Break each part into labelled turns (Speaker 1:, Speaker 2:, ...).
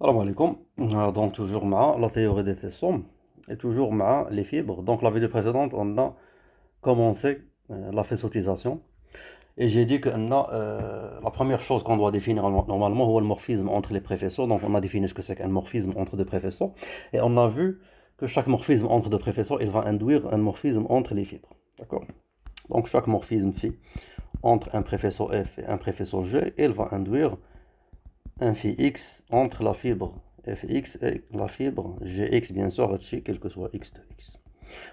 Speaker 1: Salam alaikum. Donc toujours la théorie des faisceaux et toujours les fibres. Donc la vidéo précédente, on a commencé la faisceautisation et j'ai dit que la première chose qu'on doit définir normalement c'est le morphisme entre les préfaisceaux. Donc on a défini ce que c'est qu'un morphisme entre deux préfaisceaux et on a vu que chaque morphisme entre deux préfaisceaux, il va induire un morphisme entre les fibres. D'accord? Donc chaque morphisme phi entre un préfaisceau F et un préfaisceau G, il va induire un phi x entre la fibre fx et la fibre gx, bien sûr, quel que soit x de x.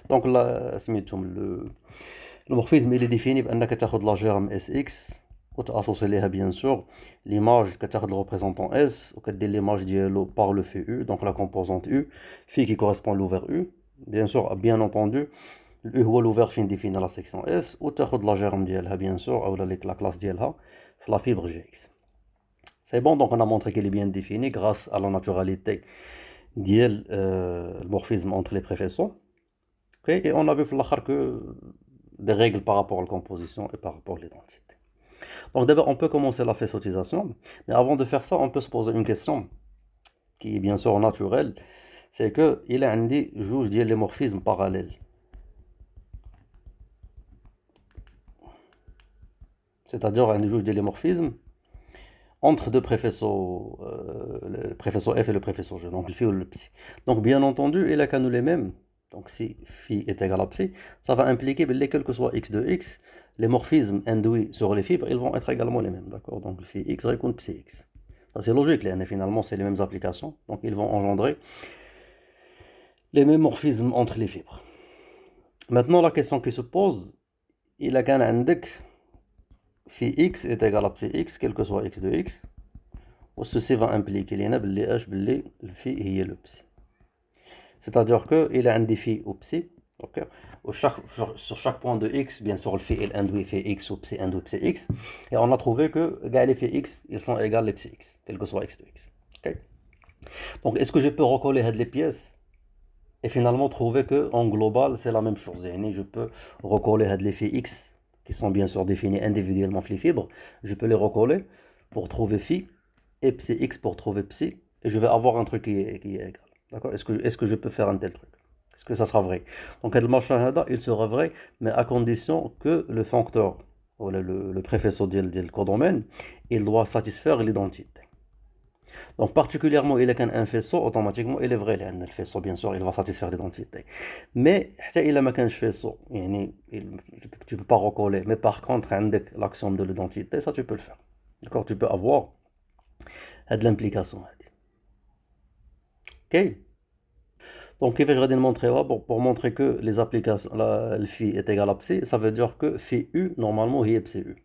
Speaker 1: Donc là, le morphisme il est défini par la germe sx وتأسوسي ليها bien sûr l'image كتاخد le représentant S وكدير l'image ديالو par le phi U, donc la composante U, phi qui correspond à l'ouvert U, bien sûr, bien entendu, U هو l'ouvert fin défini la section S وتاخد la germe ديالها bien sûr, ou la classe ديالها في la fibre Gx. C'est bon, donc on a montré qu'il est bien défini grâce à la naturalité le morphisme entre les préfaisceaux. Ok, et on a vu que des règles par rapport à la composition et par rapport à l'identité. Donc d'abord, on peut commencer la faisceautisation, mais avant de faire ça, on peut se poser une question qui est bien sûr naturelle, c'est que il a un juge les morphismes parallèles. C'est-à-dire un juge des morphismes entre deux préfaisceaux, le préfaisceau F et le préfaisceau G, donc le phi ou le psi. Donc bien entendu, il a qu'à nous les mêmes. Donc si phi est égal à psi, ça va impliquer que quel que soit x de x, les morphismes induits sur les fibres, ils vont être également les mêmes. D'accord? Donc le phi x répond psi x. Ça c'est logique, finalement c'est les mêmes applications, donc ils vont engendrer les mêmes morphismes entre les fibres. Maintenant la question qui se pose, il a qu'un indique phi x est égal à psi x, quel que soit x de x, ceci va impliquer le phi est le psi. C'est-à-dire qu'il a un défi au psi, okay? Sur chaque point de x, bien sûr, le phi il induit phi x ou psi induit psi x, et on a trouvé que les phi x, ils sont égaux les psi x, quel que soit x de x. Okay? Donc, est-ce que je peux recoller les pièces et finalement trouver que en global, c'est la même chose? Je peux recoller les phi x, qui sont bien sûr définis individuellement les fibres, je peux les recoller pour trouver phi, et psi x pour trouver psi, et je vais avoir un truc qui est égal. D'accord? Est-ce que je peux faire un tel truc? Est-ce que ça sera vrai? Donc, il sera vrai, mais à condition que le foncteur, ou le préfaisceau du codomaine, il doit satisfaire l'identité. Donc, particulièrement, il est un faisceau, automatiquement, il est vrai. Le faisceau, bien sûr, il va satisfaire l'identité. Mais, il a un faisceau, tu ne peux pas recoller. Mais par contre, avec l'axiome de l'identité, ça, tu peux le faire. D'accord? Tu peux avoir de l'implication. Ok? Donc, je vais montrer pour montrer que les applications, le phi est égal à psi, ça veut dire que phi u, normalement, il est psi u.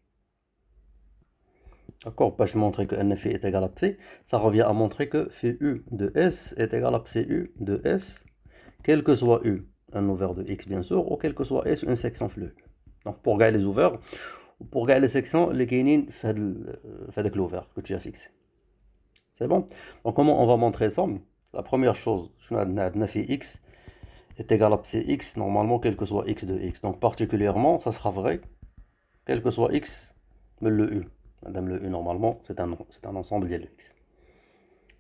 Speaker 1: D'accord? Pour montrer que n phi est égal à psi, ça revient à montrer que phi u de s est égal à psi u de s, quel que soit u, un ouvert de x bien sûr, ou quel que soit s, une section flux. Donc, pour gagner les ouverts, ou pour gagner les sections, les gainines fait l'ouvert que tu as fixé. C'est bon? Donc, comment on va montrer ça? La première chose, je vais phi x est égal à psi x, normalement, quel que soit x de x. Donc, particulièrement, ça sera vrai, quel que soit x, mais le u. Madame le u, normalement, c'est un ensemble de x.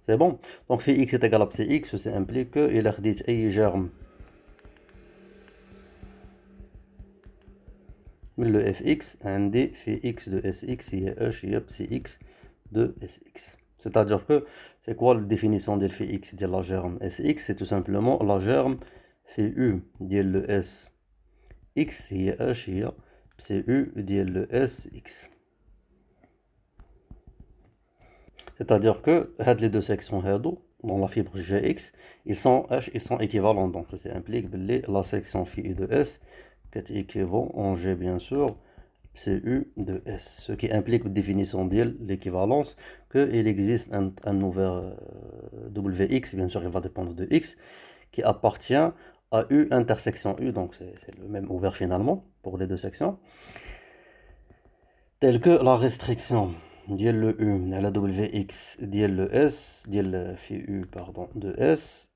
Speaker 1: C'est bon? Donc, phi x est égal à psi x, ceci implique qu'il a dit أي germe من le fx عندي phi x de sx هي h هي psi x de sx. C'est-à-dire que, c'est quoi la définition de phi x de la germe sx? C'est tout simplement la germe phi u de le s x هي h هي psi u ديال le s x. C'est-à-dire que les deux sections dans la fibre Gx, ils sont équivalents. Donc ça implique que la section phi u de s est équivalent en G bien sûr, Cu de S. Ce qui implique la définition de l'équivalence qu'il existe un ouvert Wx, bien sûr il va dépendre de x, qui appartient à U intersection U, donc c'est le même ouvert finalement pour les deux sections, tel que la restriction ديال le U à la Wx ديال le S ديال phi U pardon de S,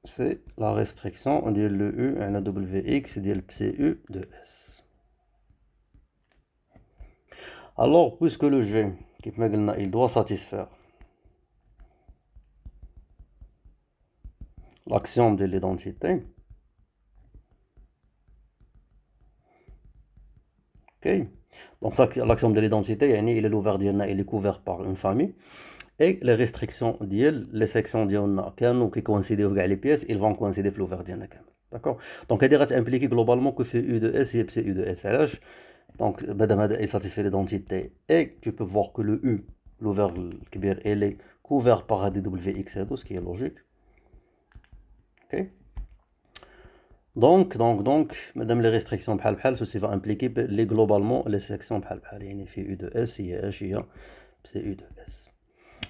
Speaker 1: c'est la restriction ديال le U à la Wx ديال psi U de S. Alors puisque le G il doit satisfaire l'axiome de l'identité. Ok. Donc l'axiome de l'identité, il est ouvert, il est couvert par une famille. Et les restrictions les sections qui coïncident avec les pièces, ils vont coïncider avec l'ouvert ديالنا كامل. D'accord. Donc elle est impliquée globalement que c'est U de S et c'est U de S. Donc madame est satisfait l'identité et tu peux voir que le U, l'ouvert كبير, il est couvert par un DWX, ce qui est logique. Ok. Donc, madame les restrictions ceci va impliquer globalement les sections بحال يعني في U de S, il y a H, il y a c'est U de S.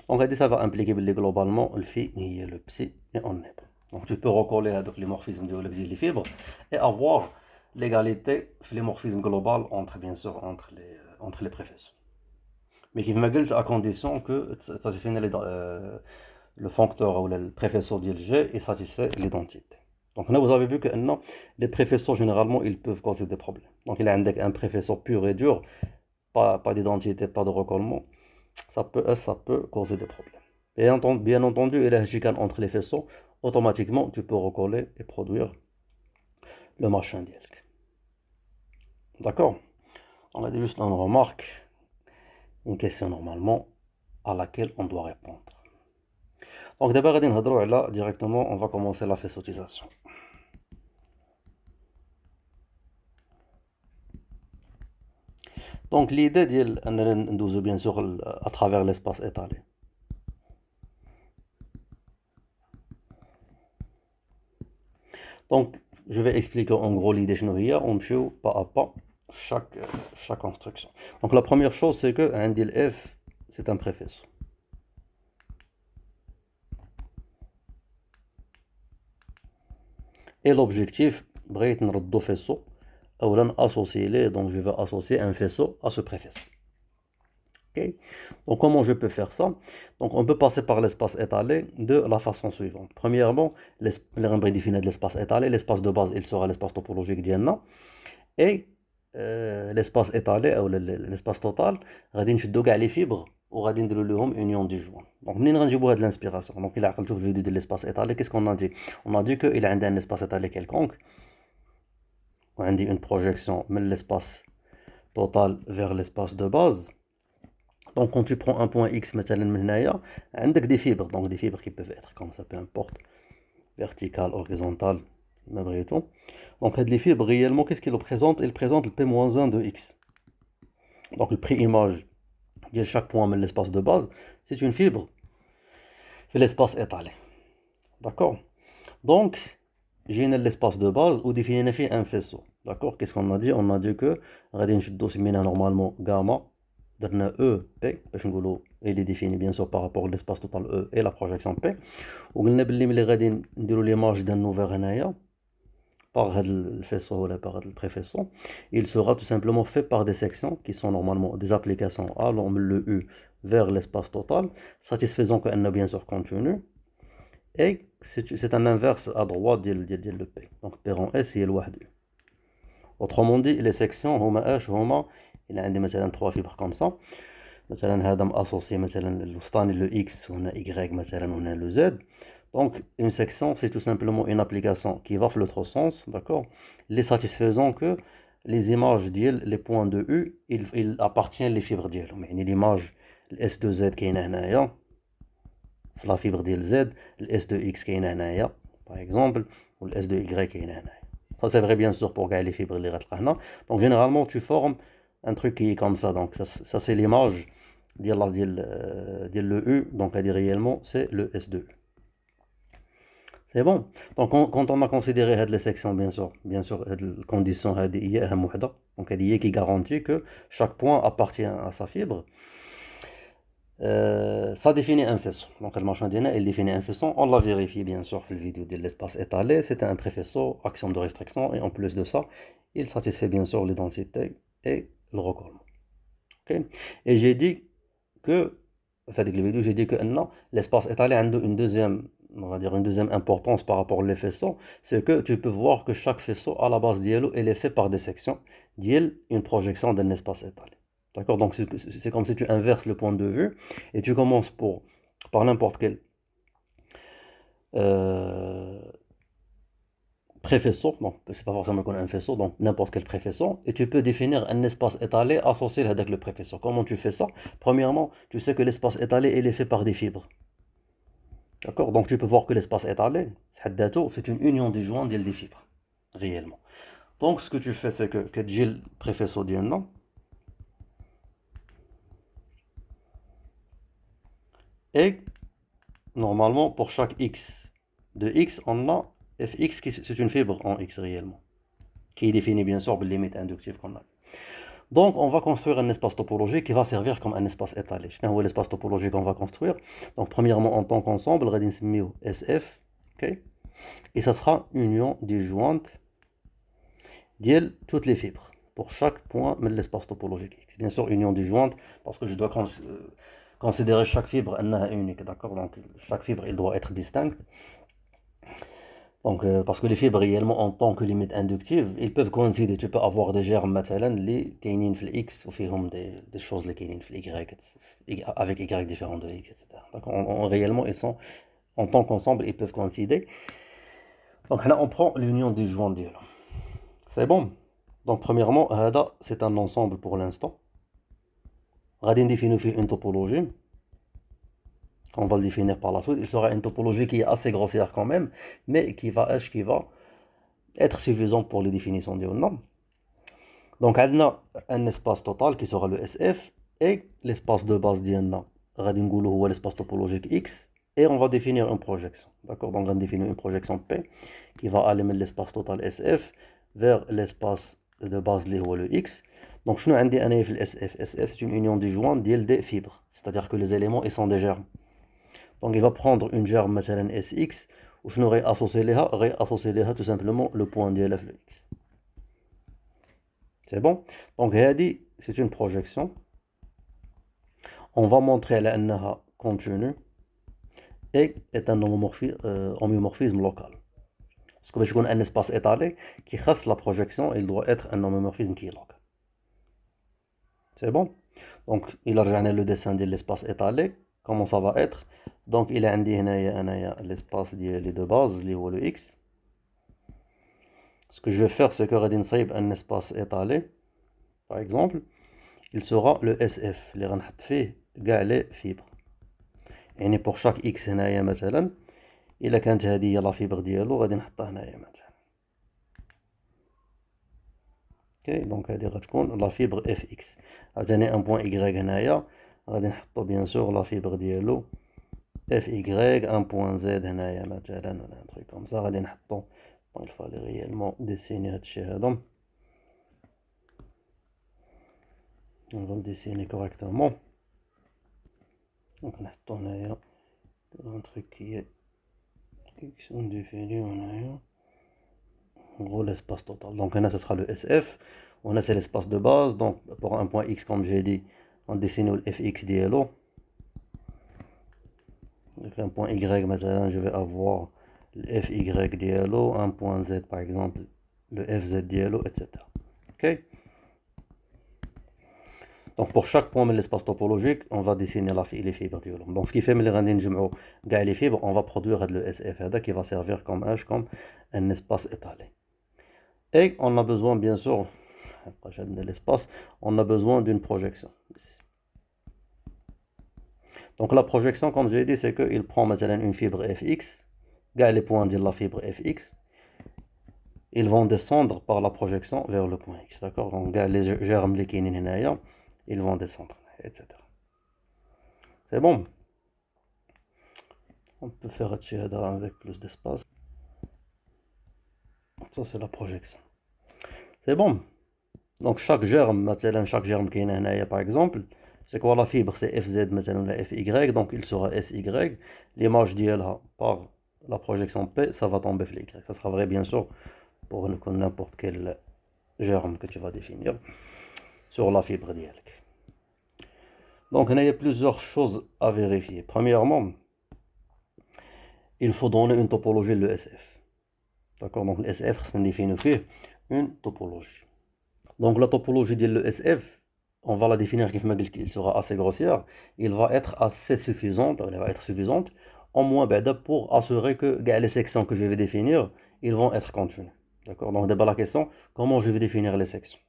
Speaker 1: Donc ça va impliquer globalement le phi et le psi et on est bon. Donc tu peux recoller avec les morphismes des fibres et avoir l'égalité les morphismes global entre bien sûr entre les préfets. Mais qui me dit à condition que satisfait le foncteur ou le préfet de G et satisfait l'identité. Donc là vous avez vu que non, les préfets généralement ils peuvent causer des problèmes. Donc il y a un préfet pur et dur, pas d'identité, pas de recollement. Ça peut causer des problèmes. Bien entendu, il y a un chicane entre les faisceaux. Automatiquement, tu peux recoller et produire le machin d'IELK. D'accord. On a juste une remarque, une question normalement à laquelle on doit répondre. Donc d'abord, là, directement, on va commencer la faisceautisation. Donc l'idée, bien sûr, à travers l'espace étalé. Donc, je vais expliquer en gros l'idée chez nous. On fait pas à pas chaque construction. Donc, la première chose, c'est que un deal F, c'est un préfaisceau. Et l'objectif, c'est de faisceau, ou associer donc je vais associer un faisceau à ce préfaisceau. Okay. Donc comment je peux faire ça? Donc on peut passer par l'espace étalé de la façon suivante. Premièrement, les définir de l'espace étalé, l'espace de base, il sera l'espace topologique d'Ienna. Et l'espace étalé, ou l'espace total, غادي نشدو كاع les fibres وغادي نديرو لهم union disjoint. Donc منين غنجيبو هاد l'inspiration? Donc il a عقلتو في الفيديو ديال l'espace étalé, qu'est-ce qu'on a dit? On a dit qu'il a un espace étalé quelconque. On dit une projection de l'espace total vers l'espace de base. Donc quand tu prends un point X, مثلا من هنايا, عندك des fibres, donc des fibres qui peuvent être comme ça, peu importe, verticales, horizontales, malgré tout. Donc les fibres, réellement, qu'est-ce qu'ils représentent? Ils représentent le P-1 de X. Donc le pré-image de chaque point de l'espace de base, c'est une fibre de l'espace étalé. D'accord? Donc, j'ai l'espace de base où définit un faisceau. D'accord? Qu'est-ce qu'on a dit? On a dit que normalement gamma d'un E, P, il est défini bien sûr par rapport à l'espace total E et la projection P. On a dit que l'image d'un ouvert par le faisceau ou par le préfaisceau, il sera tout simplement fait par des sections qui sont normalement des applications allant le U vers l'espace total, satisfaisant qu'elle est bien sûr continue. Et c'est un inverse à droite de le P. Donc P rang S est le U. Autrement dit, les sections, il y a مثلا 3 fibres comme ça. مثلا هذا associé مثلا le X, on a Y, مثلا on a le Z. Donc, une section, c'est tout simplement une application qui va dans l'autre sens, d'accord? Les satisfaisant que les images les points de U, ils appartiennent les fibres d'IEL. Mais l'image, le S de Z qui est là, la fibre d'IEL Z, le S de X qui est là, par exemple, ou le S de Y qui est là. Ça, c'est vrai bien sûr pour gagner les fibres. Donc, généralement, tu formes un truc qui est comme ça. Donc, ça c'est l'image le U. Donc, à dire réellement, c'est le S de U. C'est bon. Donc, quand on a considéré les sections, bien sûr, les conditions, donc il qui garantit que chaque point appartient à sa fibre, ça définit un faisceau. Donc, le machin d'INA, il définit un faisceau. On l'a vérifié, bien sûr, dans la vidéo de l'espace étalé. C'était un préfaisceau, axiome de restriction. Et en plus de ça, il satisfait bien sûr l'identité et le recollement. Okay. Et j'ai dit que, j'ai dit que non, l'espace étalé a une deuxième, on va dire une deuxième importance par rapport aux faisceaux, c'est que tu peux voir que chaque faisceau à la base d'IELO, il est fait par des sections d'IEL, une projection d'un espace étalé. D'accord? Donc c'est comme si tu inverses le point de vue et tu commences par n'importe quel euh, préfaisceau, donc c'est pas forcément qu'on a un faisceau, donc n'importe quel préfaisceau, et tu peux définir un espace étalé associé avec le préfaisceau. Comment tu fais ça? Premièrement, tu sais que l'espace étalé, il est fait par des fibres. D'accord? Donc tu peux voir que l'espace étalé, c'est une union disjointe des fibres, réellement. Donc ce que tu fais, c'est que j'ai le préfaisceau ديالنا, et normalement pour chaque x de x, on a fx qui c'est une fibre en x réellement, qui est définie bien sûr par les limites inductives qu'on a. Donc on va construire un espace topologique qui va servir comme un espace étalé. شنو هو l'espace topologique qu'on va construire? Donc premièrement en tant qu'ensemble, غادي نسميوه SF, ok? Et ça sera union disjointe ديال toutes les fibres pour chaque point de l'espace topologique X. Bien sûr union disjointe parce que je dois considérer chaque fibre انها unique, d'accord? Donc chaque fibre il doit être distincte. Donc, parce que les fibres réellement en tant que limite inductive, ils peuvent coïncider. Tu peux avoir des germes مثلا اللي كاينين في X وفيهم des choses اللي كاينين في Y avec Y différents de X, etc. Donc, réellement, ils sont en tant qu'ensemble, ils peuvent coïncider. Donc là, on prend l'union disjointe ديالهم. C'est bon. Donc, premièrement, هذا c'est un ensemble pour l'instant. غادي نديفينيو فيه une topologie. On va le définir par la suite. Il sera une topologie qui est assez grossière quand même, mais qui va être suffisant pour les définitions des normes. Donc, on a un espace total qui sera le SF, et l'espace de base ديالنا غادي نقولوا هو l'espace topologique X, et on va définir une projection. D'accord? Donc, on va définir une projection P qui va aller de l'espace total SF vers l'espace de base اللي هو le X. Donc, شنو عندي أنا في SF? SF c'est une union disjointe ديال des fibres, c'est-à-dire que les éléments ils sont des germes. Donc, il va prendre une germe مثلا SX, وشنو غيأسوسي ليها tout simplement le point ديالها في le X. C'est bon? Donc, c'est une projection. On va montrer l'annaha continue et est un homéomorphisme local. Parce que je connais un espace étalé qui reste la projection, il doit être un homéomorphisme qui est local. C'est bon? Donc, il a rejoint le dessin de l'espace étalé. Comment ça va être? Donc, il a indiqué l'espace de base, le X. Ce que je vais faire, c'est que je vais un espace étalé. Par exemple, il sera le SF اللي غنحط فيه كاع لي فيبر. يعني pour chaque x هنايا مثلا الا كانت هذه هي لا فيبر ديالو غادي نحطها هنايا مثلا. اوكي دونك هذه غتكون لا فيبر اف اكس. عاوتاني ان بوين y هنايا غادي نحطو بيان سور لا فيبر ديالو اف y. ان بوين زد هنايا مثلا ولا ان تروك كوم سا غادي نحطو. il fallait réellement dessiner هادشي هذا. On va le dessiner correctement. Donc on a un truc qui est X, on définit, on a en gros l'espace total. Donc là, ce sera le SF. On a c'est l'espace de base. Donc pour un point X, comme j'ai dit, on dessine le Fx DLO. Donc un point Y, maintenant, je vais avoir le Fy DLO. Un point Z, par exemple, le Fz DLO, etc. Ok? Donc pour chaque point de l'espace topologique, on va dessiner les fibres. Donc ce qui fait que les fibres, on va produire le SF qui va servir comme un espace étalé. Et on a besoin bien sûr, de l'espace, on a besoin d'une projection. Donc la projection, comme j'ai dit, c'est qu'il prend maintenant une fibre Fx, les points de la fibre Fx, ils vont descendre par la projection vers le point X. D'accord? Donc les germes les kinines, ils vont descendre, etc. C'est bon. On peut faire avec plus d'espace. Ça, c'est la projection. C'est bon. Donc, chaque germe qui est là, par exemple, c'est quoi la fibre? C'est Fz, maintenant, la Fy. Donc, il sera Sy. L'image d'ILA par la projection P, ça va tomber sur Y. Ça sera vrai, bien sûr, pour n'importe quel germe que tu vas définir sur la fibre d'IL. Donc, il y a plusieurs choses à vérifier. Premièrement, il faut donner une topologie de l'ESF. D'accord? Donc, l'ESF, c'est définir une topologie. Donc, la topologie de l'ESF, on va la définir, il sera assez grossière. Il va être assez suffisante, elle va être suffisante au moins pour assurer que les sections que je vais définir, ils vont être continues. D'accord? Donc d'abord la question, comment je vais définir les sections?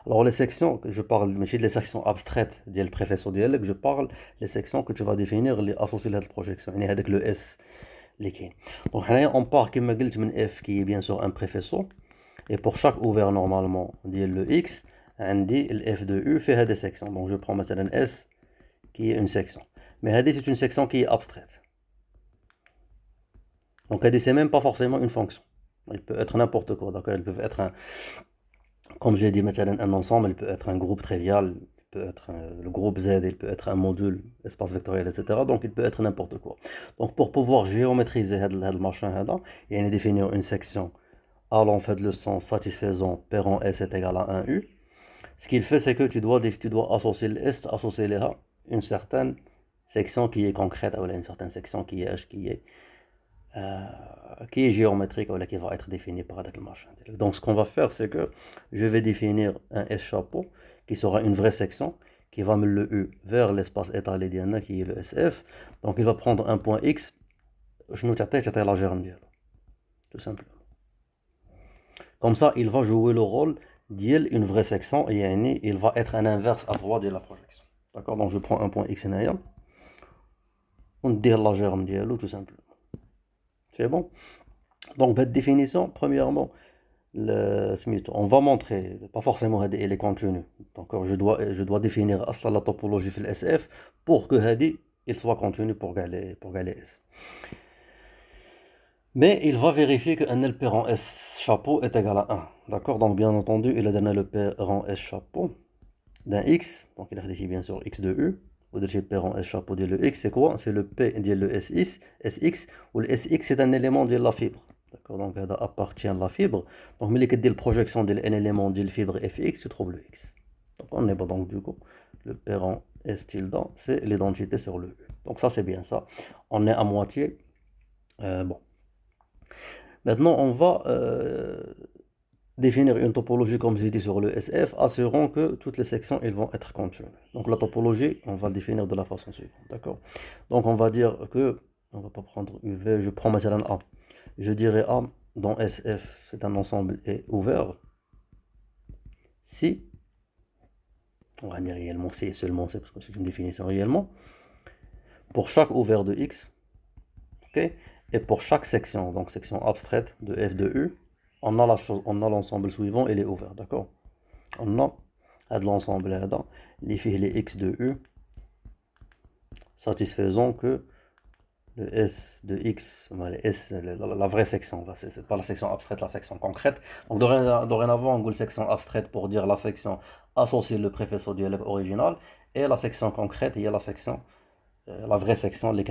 Speaker 1: Alors les sections, que je parle, mais les sections abstraites, le préfet ديالك, je parle les sections que tu vas définir les associées à la projection, يعني avec le S اللي كاين. Donc هنايا on part كما قلت من F qui est bien sûr un préfet. Et pour chaque ouvert normalement le X, عندي le F de U fait des sections. Donc je prends مثلا S qui est une section. Mais هذه c'est une section qui est abstraite. Donc هذه c'est même pas forcément une fonction. Il peut être n'importe quoi, d'accord? Il peut être un, comme j'ai dit مثلا un ensemble, il peut être un groupe trivial, il peut être le groupe Z, il peut être un module, espace vectoriel, etc. Donc il peut être n'importe quoi. Donc pour pouvoir géométriser هذا machin هذا, il y a définir une section allant en fait le sens satisfaisant P rang S est égal à 1U. Ce qu'il fait, c'est que tu dois associer le S, associer les A, une certaine section qui est concrète, ou une certaine section qui est géométrique, ou qui va être définie par le machin. Donc ce qu'on va faire, c'est que je vais définir un S chapeau, qui sera une vraie section, qui va me le U vers l'espace étalé d'Iana, qui est le SF. Donc il va prendre un point X, je nous tâte la germe, tout simplement. Comme ça, il va jouer le rôle d'une vraie section et il va être un inverse à droite de la projection. D'accord? Donc je prends un point X et on dit la germe dialogue tout simplement. C'est bon? Donc, par définition, premièrement, on va montrer, pas forcément elle est contenue. Donc je dois définir la topologie de SF pour que il soit contenu pour les S. Mais il va vérifier que n P rang S chapeau est égal à 1. D'accord? Donc bien entendu, il a donné le P rang S chapeau d'un X. Donc il a défini bien sûr X de U. Ou de P rang S chapeau de le X, c'est quoi? C'est le P de le SX. Ou le SX c'est un élément de la fibre. D'accord? Donc ça appartient à la fibre. Donc mais les projection de un élément de la fibre FX, tu trouves le X. Donc on est bon, donc du coup, le P rang S tilde, c'est l'identité sur le U. Donc ça c'est bien ça. On est à moitié. Bon. Maintenant, on va définir une topologie, comme j'ai dit, sur le SF, assurant que toutes les sections elles vont être contenues. Donc la topologie, on va le définir de la façon suivante. D'accord? Donc on va dire que, on va pas prendre UV, je prends maintenant A. Je dirais A dans SF, c'est un ensemble est ouvert. Si, on va dire réellement si et seulement c'est parce que c'est une définition réellement, pour chaque ouvert de X, ok? Et pour chaque section, donc section abstraite de F de U, on a l'ensemble suivant, il est ouvert, d'accord? On a l'ensemble là, les X de U, satisfaisant que le S de X, la vraie section, c'est pas la section abstraite, la section concrète. Donc dorénavant, on dit section abstraite pour dire la section associée le préfet au dialogue original, et la section concrète, il y a la section, la vraie section, les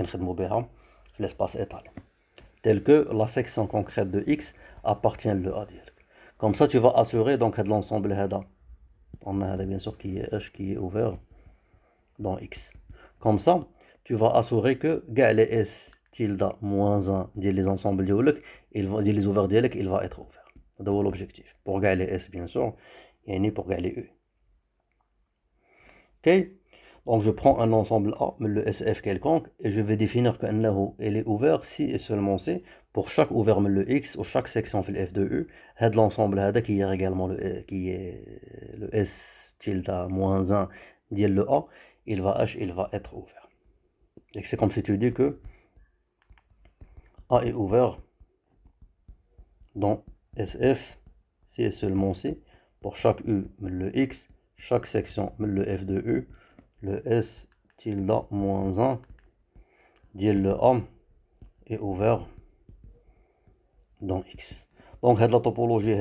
Speaker 1: l'espace étalé. Telle que la section concrète de X appartient à le A. Comme ça, tu vas assurer donc de l'ensemble HADA. On a bien sûr qui est H qui est ouvert dans X. Comme ça, tu vas assurer que les S tilde moins 1 les ensembles les ouverts il va être ouvert. C'est l'objectif. Pour les S, bien sûr, et pour les E. Ok? Donc je prends un ensemble A, le SF quelconque, et je vais définir qu'il est ouvert si et seulement si, pour chaque ouvert le X ou chaque section de F de U, l'ensemble qui est également qui est le S tilde moins 1 le A, il va être ouvert. Et c'est comme si tu dis que A est ouvert dans SF si et seulement si, pour chaque U le X, chaque section le F de U, le S tilde moins 1 le A est ouvert dans X. Donc la topologie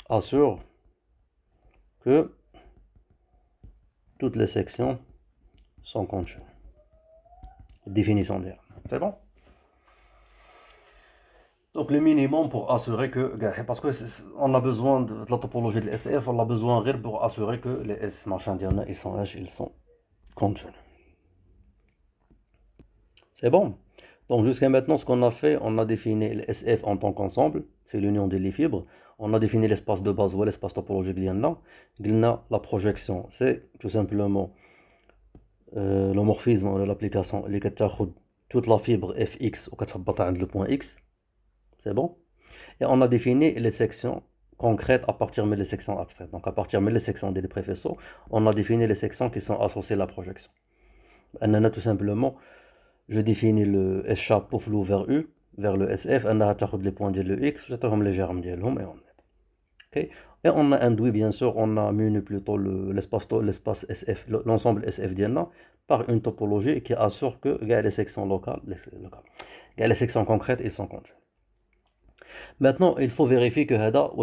Speaker 1: assure que toutes les sections sont contenues. Définition d'air. C'est bon? Donc le minimum pour assurer que, parce que on a besoin de la topologie de SF, on a besoin pour assurer que les S machin ils sont H, ils sont contenus. C'est bon? Donc jusqu'à maintenant, ce qu'on a fait, on a défini le SF en tant qu'ensemble, c'est l'union des fibres. On a défini l'espace de base ou l'espace topologique d'Yanna. La projection, c'est tout simplement l'homorphisme ou l'application اللي كتاخد toute la fibre fx وكتهبطها عند le point x. C'est bon? Et on a défini les sections concrètes à partir de les sections abstraites. Donc à partir de les sections des préfaisceaux, on a défini les sections qui sont associées à la projection. أننا tout simplement, je définis le S chapeau flou vers U, vers le SF, أنها تاخد les points ديال le X, وتعطيهم les germes ديالهم, et on est. Okay? Et on a induit, bien sûr, on a muni plutôt l'espace SF, l'ensemble SF ديالنا, par une topologie qui assure que les sections locales, les sections concrètes, ils sont connues. Maintenant, il faut vérifier que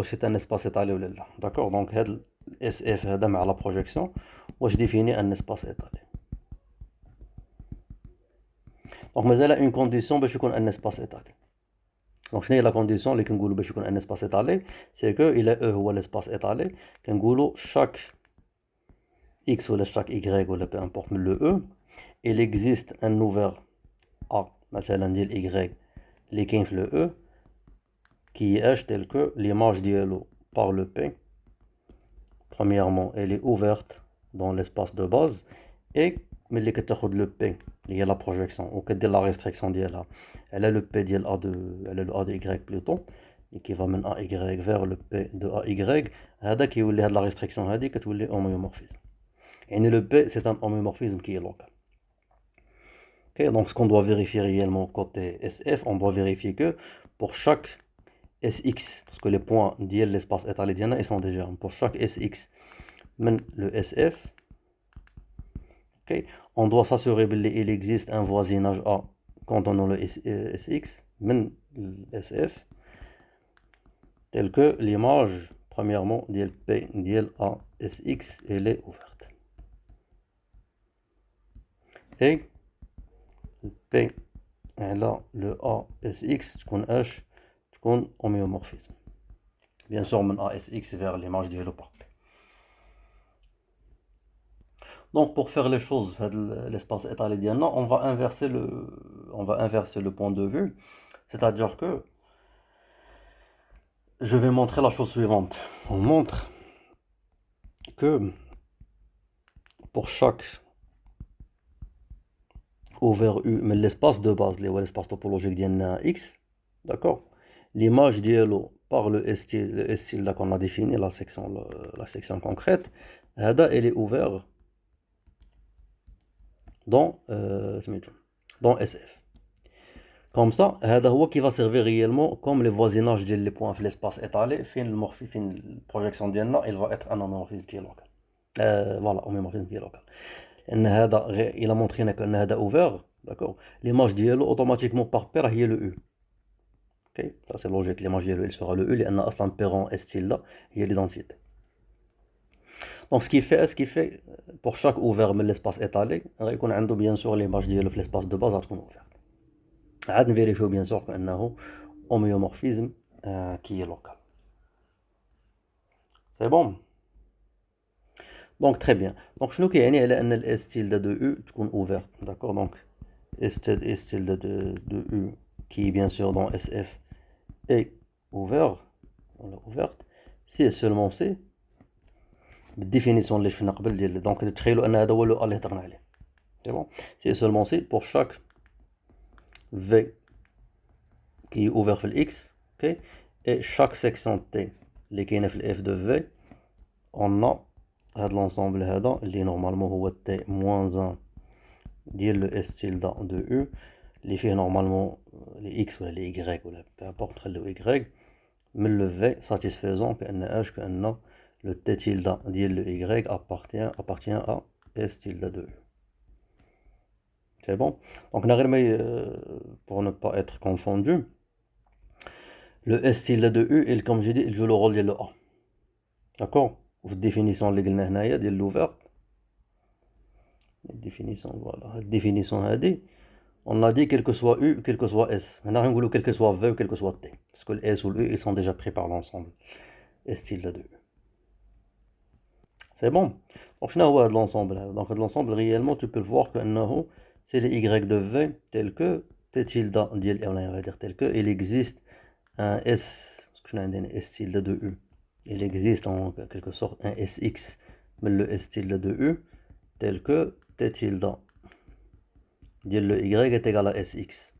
Speaker 1: c'est un espace étalé ou là. D'accord? Donc, SF à la projection, je définis un espace étalé. Donc, mais elle a une condition pour qu'on ait un espace étalé. Donc, la condition pour qu'on ait un espace étalé, c'est que il est E ou l'espace étalé, qu'on chaque X ou chaque Y ou peu importe le E, il existe un ouvert A, مثلا ديال Y, اللي كاين في le E, qui est tel que l'image dielo par le P, premièrement, elle est ouverte dans l'espace de base, et mais les le P, il y a la projection, ou que la restriction d'IA, elle est le P d'IA elle est le A de Y plutôt, et qui va mener AY vers le P de AY, هذا qui est la restriction هذه كتولي homéomorphisme. Et le P, c'est un homéomorphisme qui est local. Okay, donc ce qu'on doit vérifier réellement côté SF, on doit vérifier que pour chaque SX, parce que les points de l'espace étalé d'Iana, ils sont déjà pour chaque SX, même le SF, okay, on doit s'assurer qu'il existe un voisinage A contenant le SX, même le SF, tel que l'image, premièrement, de P de A SX, elle est ouverte. Et P, là, le A SX, qu'on H, qu'on homéomorphisme. Bien sûr, on a SX vers l'image de par P. Donc, pour faire les choses, l'espace étalé d'Iana, on va inverser le point de vue. C'est-à-dire que je vais montrer la chose suivante. On montre que pour chaque ouvert U, mais l'espace de base, l'espace topologique d'Iana X, d'accord, l'image d'Ielo par le S-style là qu'on a défini, la section concrète, elle est ouverte dans SF. Comme ça, c'est qui va servir réellement comme le voisinage des points de l'espace étalé, fin la projection d'Iana, il va être un homomorphisme qui est local. Voilà, homomorphisme qui est local. Il a montré que c'est ouvert, d'accord. L'image d'Ielo automatiquement par paire, il y a le U. Okay? Ça c'est logique, l'image d'Ielo, il sera le U, il y a un parent S-style là, il y a l'identité. Donc ce qui fait, pour chaque ouvert de l'espace étalé, il y a bien sûr l'image d'Ielo de l'espace de base à être ouverte. عاد نفيريفيو bien sûr qu'أنه homéomorphisme qui est local. C'est bon? Donc très bien. Donc شنو كيعني على أن ال S tilde de U تكون ouverte, d'accord? Donc S tilde de U qui bien sûr dans SF est ouverte, si et seulement si بالديفينيسيون اللي شفنا قبل ديال دونك تخيلوا أن هذا هو لو اللي هضرنا عليه. C'est bon? Si et seulement si pour chaque V qui est ouvert في X, okay? Et chaque section T اللي كاينه في F de V, on a هذا l'ensemble هذا اللي normalement هو T moins 1 ديال le S tilde de U اللي فيه normalement les X ولا les Y ولا peu importe خليو Y من le V satisfaisant كأن H كأن le T tilde ديال le Y appartient à S tilde de U. C'est bon? Donc pour ne pas être confondu, le S tilde de U, comme j'ai dit, il joue le rôle de le A. D'accord? La définition de l'ouvert. La définition, voilà. La définition, on a dit quel que soit U, quel que soit S. On a rien voulu quel que soit V ou quel que soit T. Parce que le S ou le U, ils sont déjà pris par l'ensemble. S tilde de U. C'est bon? Donc, je n'ai l'ensemble. Donc, l'ensemble, réellement, tu peux le voir que c'est les Y de V tel que T tilde, on va dire tel que, il existe un S, S tilde de U. Il existe en quelque sorte un SX, mais le S tilde de U, tel que T tilde ديال le y est égal à Sx.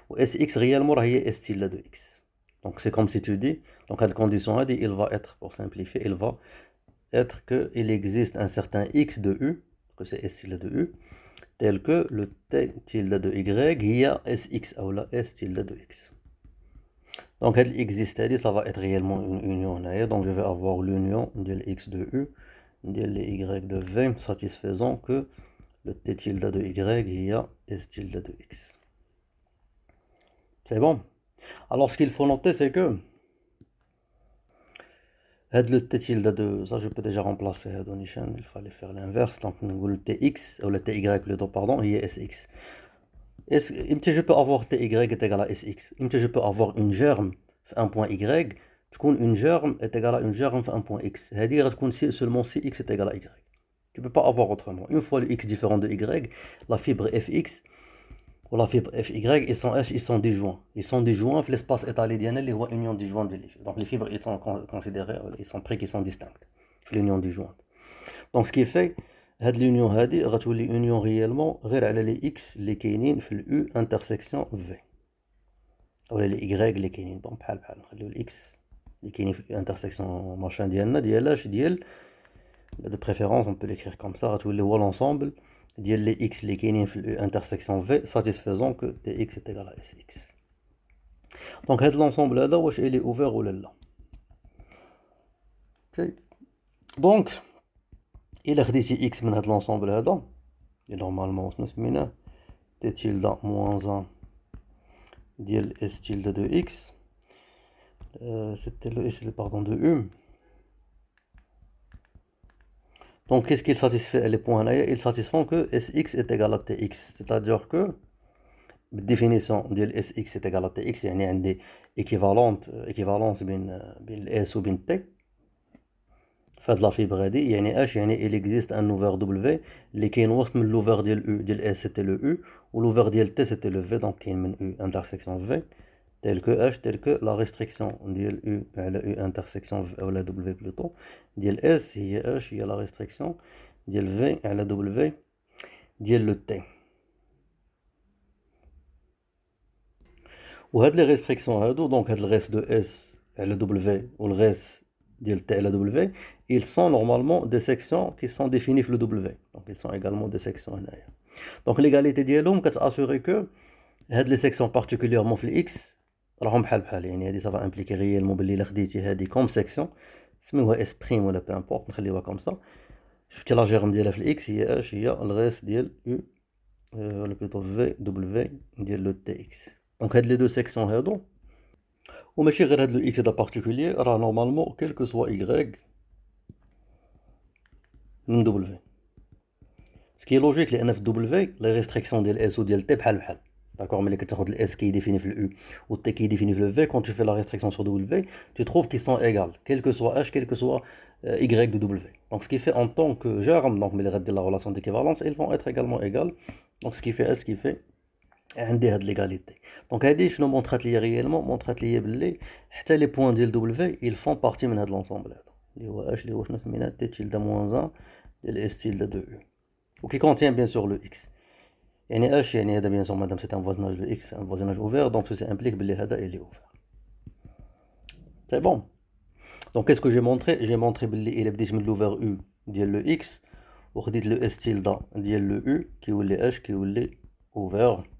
Speaker 1: Ou Sx réellement هي S tilde de x. Donc c'est comme si tu dis, donc à la condition il va être, pour simplifier, il va être qu'il existe un certain x de u, que c'est S tilde de u, tel que le T tilde de y, il y a Sx ou la S tilde de x. Donc elle existe, ça va être réellement une union. Donc je vais avoir l'union de x de u, de y de v, satisfaisant que le T tilde de y, il y a S tilde de x. C'est bon. Alors ce qu'il faut noter, c'est que le T tilde de, ça je peux déjà remplacer, il fallait faire l'inverse, donc le Tx, ou le Ty plutôt, pardon, il y a Sx. Je peux avoir Ty est égal à Sx. Je peux avoir une germe un point y, une germe est égale à une germe un point x. C'est-à-dire seulement si x est égal à y. Tu ne peux pas avoir autrement. Une fois le x différent de y, la fibre fx ou la fibre fy, ils sont disjoints. Ils sont disjoints dans l'espace étalé dianel, ou union disjointe de les fibres. Donc les fibres, ils sont considérés, ils sont pris qu'ils sont distincts. L'union disjointe. Donc ce qui fait, cette union غتولي union réellement غير على les x اللي كاينين في u intersection v. ولا les y اللي كاينين بحال نخليو x اللي كاينين في intersection machin ديالنا ديال de préférence on peut l'écrire comme ça غتولي هو l'ensemble ديال les x اللي كاينين في u intersection v satisfaisant que tx est égal à sx. Donc هذا l'ensemble هذا واش il est ouvert ولا لا. Donc إلا خديتي x من هذا l'ensemble هذا normalement شنو سميناه t tilde moins 1 ديال S tilde de x, c'était le S pardon, de U. Donc qu'est-ce qu'il satisfait les points là? Ils satisfont que Sx est égal à Tx, c'est-à-dire que la définition de Sx est égal à Tx, il y a une équivalence بين S ou بين T. Fait de la fibre هذه يعني اش يعني il existe un ouvert W اللي كاين وسط من l'ouvert ديال U ديال S c'était le U ou l'ouvert ديال T c'était le V, donc كاين من U intersection V tel que la restriction ديال U على U intersection V ou la W plutôt ديال S هي اش هي la restriction ديال V على W ديال le T. وهاد لي restrictions هادو donc هاد الغيس دو S على W ou الغيس ديال T على W, ils sont normalement des sections qui sont définies في le W. Donc ils sont également des sections هنايا. Donc l'égalité ديالهم كتاسوري que هاد les sections particulièrement في X راهم بحال يعني هادي ça va impliquer réellement بلي الا خديتي هادي comme section سميوها S prime ولا peu importe نخليوها comme ça. شفتي لا جيرم ديالها في الX هي اش هي الغيس ديال U ولا plutôt V W ديال le TX. Donc هاد les deux sections هادو وماشي غير هاد لو x هذا بارتيكولير راه نورمالمون كيل كو سوا y من دبليو سكي لوجيك لان في دبليو لي ريستريكسيون ديال اس وديال تي بحال داكور ملي كتاخذ الاس كي ديفيني في الاو و تي كي ديفيني في لو في كون تو في لا ريستريكسيون سور دبليو tu trouves qu'ils sont égales quel que soit h quel que soit y de w. Donc ce qui fait en tant que germe donc ملي غدير la relation d'équivalence ils vont être également égales. Donc ce qui fait ce qui fait عندي هاد ليغاليتي. دونك هادي شنو مونطرات ليا ريالمون مونطرات ليا بلي حتى لي بوين ديال دبليو ils font partie من هاد لونسومبل هذا اللي هو اش اللي هو شنو سميناه تي تيلدا موان 1 ديال اس تيلدا دو او وكي كونتين بيان سور لو اكس. يعني اش يعني هذا بيان سور مادام سي ان فوازناج دو اكس ان فوازناج اوفير دونك سي امبليك بلي هذا الي اوفير. سي بون. دونك كيسكو جي مونطري جي مونطري بلي الا بديت من لوفير او ديال لو اكس وخديت لو اس تيلدا ديال لو او كيولي اش كيولي اوفير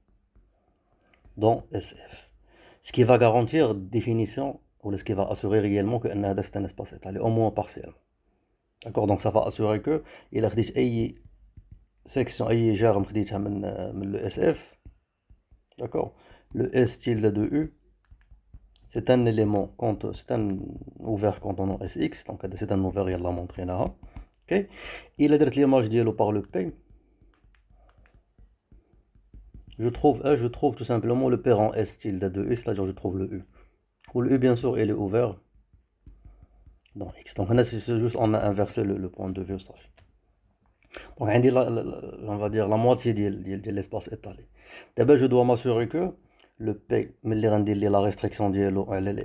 Speaker 1: dans SF. Ce qui va garantir définition, ou ce qui va assurer réellement que c'est un espace étalé, au moins partiel. D'accord, donc ça va assurer que il a une section, une germe le SF. D'accord, le S tilde de U, c'est un élément, c'est un ouvert contenant SX, donc c'est un ouvert, il l'a montré là. Ok, il a dit l'image dialo par le P. Je trouve tout simplement le pair en S tilde de U, c'est-à-dire je trouve le U. Ou le U, bien sûr, il est ouvert dans X. Donc là, c'est juste, on a inversé le point de vue. Donc on va dire la moitié de l'espace étalé. D'abord, je dois m'assurer que le P, la restriction de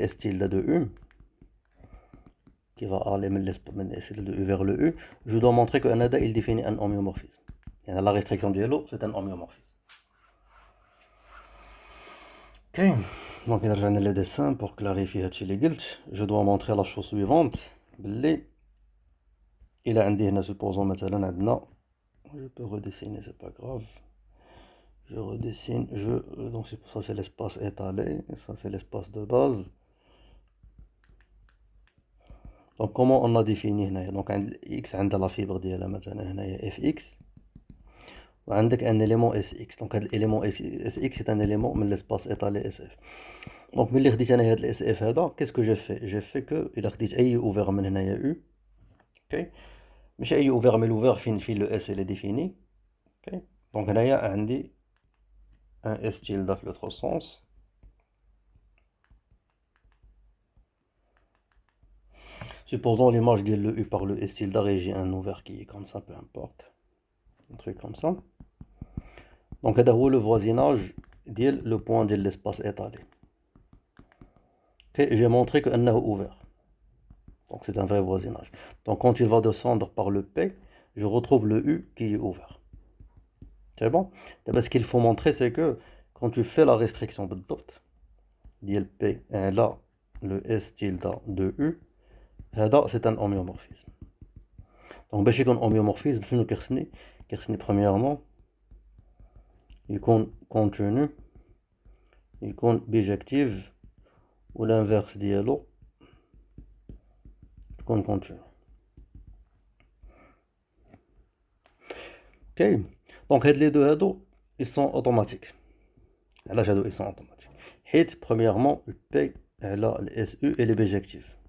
Speaker 1: S tilde de U, qui va aller de U vers le U, je dois montrer que NADA, il définit un homéomorphisme. la restriction diélo, c'est un homéomorphisme. Ok, donc il y a les dessins pour clarifier je dois montrer la chose suivante. Il a un supposons maintenant, je peux redessiner, c'est pas grave. Je redessine, donc ça c'est l'espace étalé, ça c'est l'espace de base. Donc comment on a défini هنايا donc x عندها la fibre ديالها مثلا هنايا fx وعندك un élément sx donc هذا l'élément sx c'est un élément من l'espace étalé sf. donc ملي خديت انا هذا sf هذا qu'est-ce que j'ai fait que الا خديت اي اوفر من هنايا u ok ماشي اي اوفر mais l'ouvert فين le s il est défini ok donc هنايا عندي un s tilde في l'autre sens. Supposons l'image de le U par le S tilde et un ouvert qui est comme ça, peu importe. Un truc comme ça. Donc, c'est le voisinage le point de l'espace étalé. Okay, j'ai montré qu'il est ouvert. Donc, c'est un vrai voisinage. Donc, quand il va descendre par le P, je retrouve le U qui est ouvert. C'est bon? Ce qu'il faut montrer, c'est que quand tu fais la restriction de dot, P, et là, le S tilde de U, c'est un homéomorphisme. Donc باش يكون homéomorphisme شنو كيخصني premièrement يكون continu يكون bijective و l'inverse ديالو تكون continu. OK donc هاد les deux هادو ils sont automatiques. علاش هادو ils sont automatiques حيت premièrement P على ال SU elle est bijective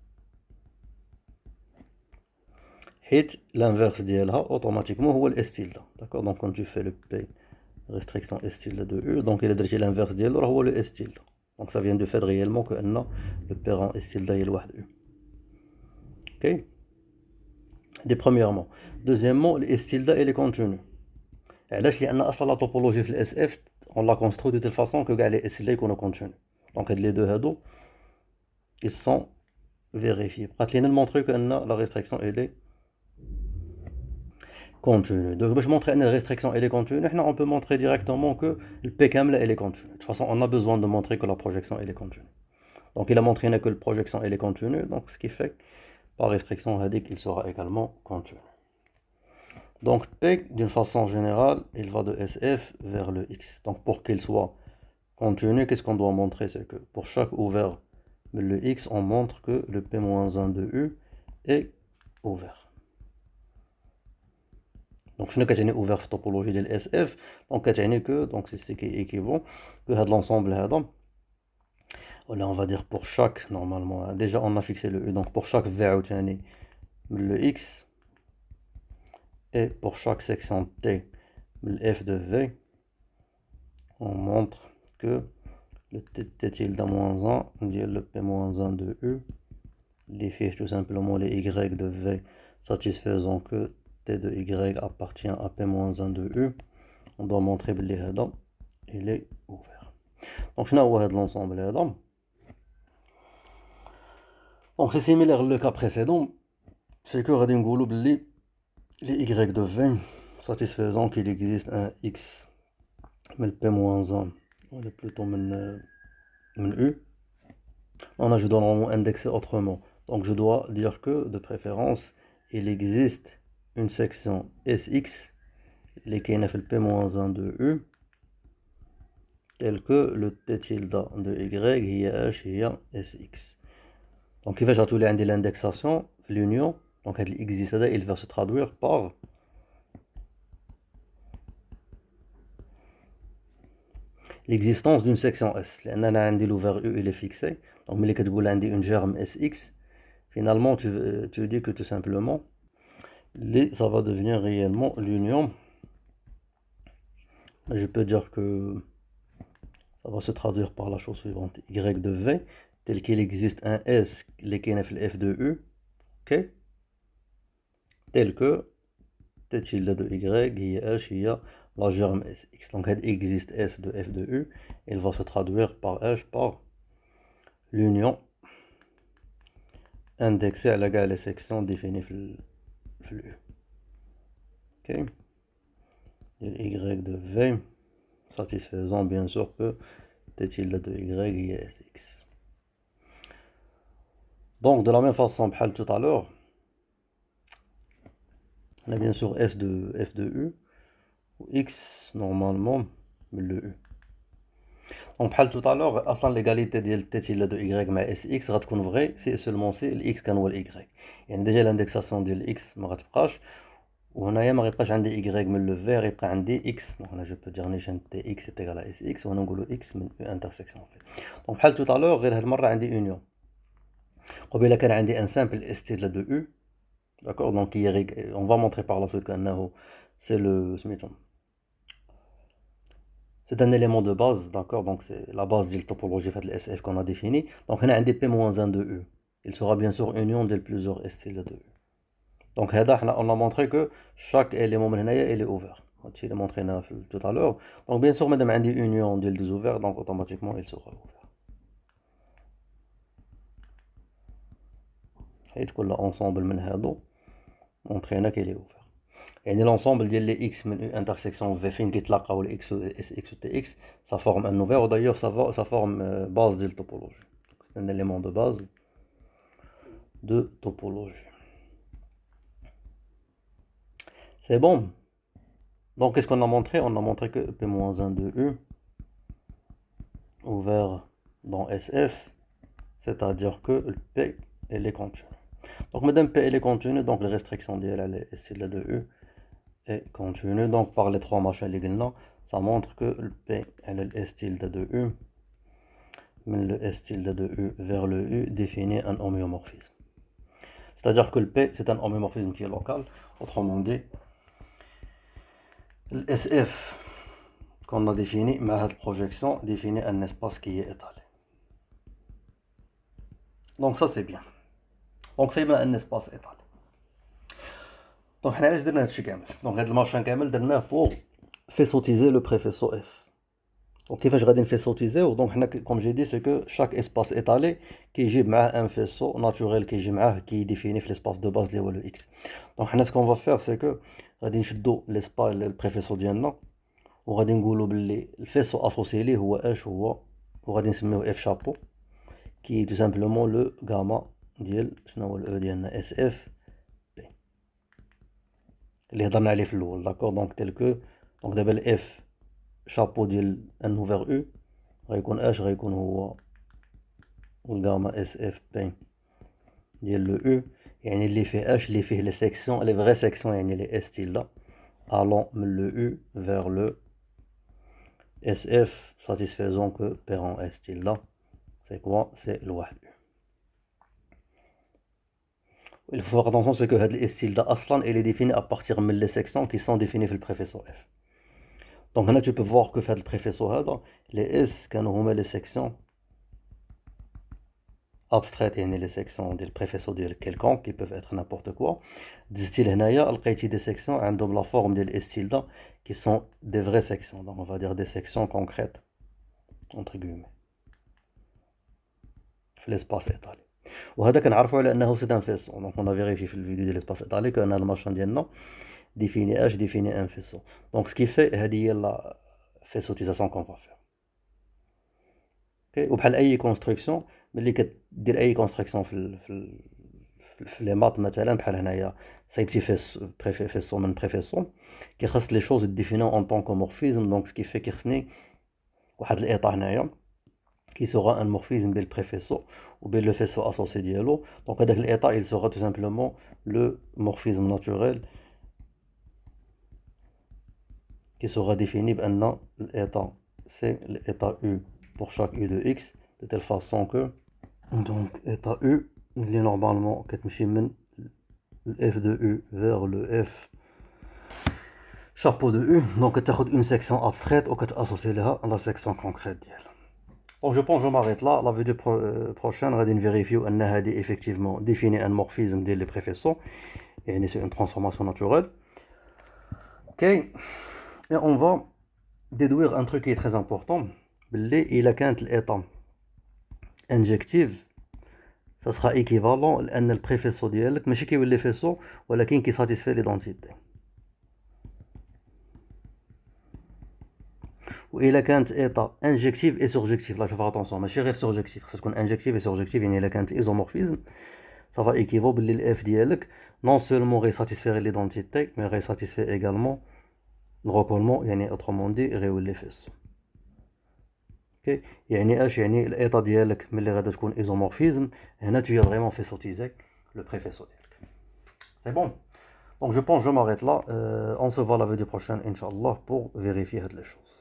Speaker 1: حيت l'inverse ديالها automatiquement هو ال S tilde. D'accord, donc quand tu fais le P restriction S tilde de U, donc il a درتي l'inverse ديالو راه هو le S tilde. Donc ça vient du fait réellement que le parent S tilde est لوحده U. Ok. Premièrement. Deuxièmement, le S tilde elle est continue. علاش لأن أصلا la topologie في ال SF on l'a construit de telle façon que كاع les S tilde يكونوا continu. Donc les deux هادو ils sont vérifiés. بقات لينا نمونطري que la restriction elle est continue. Donc, je montrer une restriction elle est continue. On peut montrer directement que le P kamel elle est continue. De toute façon, on a besoin de montrer que la projection elle est continue. Donc, il a montré que la projection elle est continue. Donc, ce qui fait que par restriction, on a dit qu'il sera également continu. Donc, P, d'une façon générale, il va de SF vers le X. Donc, pour qu'il soit continu, qu'est-ce qu'on doit montrer? C'est que pour chaque ouvert le X, on montre que le P-1 de U est ouvert. Donc, je n'ai qu'à ouvert la topologie de SF. Donc, donc c'est ce qui équivaut que l'ensemble là. Là, on va dire pour chaque, normalement, déjà on a fixé le U. Donc, pour chaque V, le X. Et pour chaque section T, le F de V, on montre que le T tilde de moins 1 dit le P-1 de U. Les fiches tout simplement les Y de V satisfaisant que T de Y appartient à P-1 de U. On doit montrer que il est ouvert. Donc, je n'ai l'ensemble là. Donc, c'est similaire au cas précédent. C'est que les Y de V satisfaisant qu'il existe un X mais le P-1 on est plutôt U. Je dois normalement indexer autrement. Donc, je dois dire que de préférence il existe une section SX les qui fait le P-1 de U tel que le T tilde de Y il y a H il y a SX. Donc il va j'ai l'indexation l'union donc il existe il va se traduire par l'existence d'une section S. لأن أنا عندي l'ouvert U il est fixé donc ملي كتقول عندي une germe SX finalement tu dis que tout simplement ça va devenir réellement l'union. Je peux dire que ça va se traduire par la chose suivante Y de V tel qu'il existe un S qui est le F de U ok tel que T tilde de Y il y a H il y a la germe SX. Donc il existe S de F de U il va se traduire par H par l'union indexée à les sections définies le U. Ok y de v satisfaisant bien sûr que t tilde de y est sx. Donc de la même façon بحال tout à l'heure, on a bien sûr f de u où x normalement le u. Donc بحال tout à l'heure اصلا l'égalité ديال t tilde de y مع sx غتكون vraie si seulement si x كان هو ال y. يعني ديجا لاندكساسيون ديال x ما غتبقاش، وهنايا ما غيبقاش عندي y من لو في غيبقى عندي x. دونك هنا جو بو دير نيشان تي x est égal à sx وهنا نقولو x من u انترسيكسيون في. دونك بحال tout à l'heure غير هاد المره عندي اونيون. قبيله كان عندي ان سامبل s tilde de u. D'accord, donc on va montrer par la suite que c'est c'est un élément de base, d'accord, donc c'est la base de la topologie de SF qu'on a définie. Donc on a un P-1 de U. Il sera bien sûr union de plusieurs ST de U. Donc on a montré que chaque élément il est ouvert. Je l'ai montré tout à l'heure. Donc bien sûr, madame, on a union de deux ouverts, donc automatiquement il sera ouvert. Et tout l'ensemble من هادو montré qu'il est ouvert. يعني l'ensemble ديال les x من U intersection V فين كيتلاقاو les x و tx, ça forme un ouvert, ou d'ailleurs ça forme base de topologie. C'est un élément de base de topologie. C'est bon. Donc qu'est-ce qu'on a montré? On a montré que P-1 de U ouvert dans SF, c'est-à-dire que le P elle est continue. Donc madame P elle est continue, donc les restrictions d'elle est de U est continue. Donc par les trois machins légaux, ça montre que le P elle est S tilde de U, mais le S tilde de U vers le U définit un homéomorphisme. C'est-à-dire que le P c'est un homéomorphisme qui est local. Autrement dit, le SF qu'on a défini, mais cette projection définit un espace qui est étalé. Donc ça c'est bien. Donc c'est bien un espace étalé. Donc حنا علاش درنا هادشي كامل؟ دونك هاد المارشان كامل درناه pour faisceautiser le préfaisceau F. Donc كيفاش غادي نفيسوتيزيو؟ دونك حنا comme j'ai dit c'est que chaque espace étalé كيجيب معاه un faisceau naturel كيجي معاه كي ديفيني في l'espace de base اللي هو le x. دونك حنا ce qu'on va faire c'est que غادي نشدو l'espace البريفيسو ديالنا وغادي نقولوا باللي الفيسو اسوسي ليه هو اش هو، وغادي نسميوه اف شابو كي تو سامبلومون لو غاما ديال شنو هو الاو ديالنا اس اف بي اللي هضرنا عليه في الاول. داكور، دونك تيل كو دونك دابا الاف شابو ديال ان اوفر او غيكون اش غيكون هو الغاما اس اف بي ديال لو او، يعني اللي فيه اش اللي فيه لي سيكسيون لي فري سيكسيون يعني لي اس تيلدا allant من لو او vers le SF satisfaisant que P en S tilde, c'est quoi? C'est le واحد. Il faut faire attention, c'est que le S tilde aslan elle est définie à partir de les sections qui sont définies dans le préfaisceau F. Donc là tu peux voir que dans le préfaisceau les S كانوا les sections abstraites, يعني les sections du préfaisceau ديال quelconque qui peuvent être n'importe quoi. دزتي لهنايا لقيتي des sections عندهم la forme ديال S tilde qui sont des vraies sections, donc on va dire des sections concrètes entre guillemets في l'espace étalé. وهذا كنعرفوا على انه سي ان فيسو. دونك اون فيريفي في الفيديو ديال l'espace étalé كان هذا المارشان ديالنا ديفيني اش ديفيني ان فيسو. دونك سكي في هذه هي لا فيسوتيزاسيون كون فا فير. اوكي، وبحال اي كونستركسيون ملي كدير اي كونستركسيون في لي مات مثلا بحال هنايا صايبتي فيسو من بريفيسو كيخص لي شوز ديفينيو اون طون كومورفيزم. دونك سكي في كيخصني واحد الايطا هنايا qui sera un morphisme de préfaisceau ou bien le faisceau associé dialo. Donc avec l'état il sera tout simplement le morphisme naturel qui sera défini par l'état c'est l'état U pour chaque U de X de telle façon que donc état U il est normalement le F de U vers le F chapeau de U. Donc tu as une section abstraite ou tu associer à la section concrète d'elle. Donc je pense que je m'arrête là. La vidéo prochaine, on va vérifier que effectivement définit un morphisme des préfaisceaux. Et c'est une transformation naturelle. Ok. Et on va déduire un truc qui est très important. Il a qu'un état injectif. Ça sera équivalent à le préfaisceau ديالك ماشي كيولي faisceau ولكن qui satisfait l'identité. والا كانت ايتا انجكتيف اي سورجكتيف، لا شوف اتونسيون ماشي غير سورجكتيف، خصها تكون انجكتيف اي سورجكتيف، يعني الا كانت ايزومورفيزم صافا ايكيفو باللي الاف ديالك نون سولمون غي ساتيسفيغي ليدونتيتي مي غي ساتيسفي ايغالمون الغوكولمون، يعني اوترومون دي غيولي فيس. اوكي، يعني اش يعني الايطا ديالك ملي غادا تكون ايزومورفيزم، هنا tu as vraiment fait sortiser le préfaisceau ديالك. C'est bon. Donc je pense que je m'arrête là. On se voit la vidéo prochaine, Inch'Allah, pour vérifier les choses.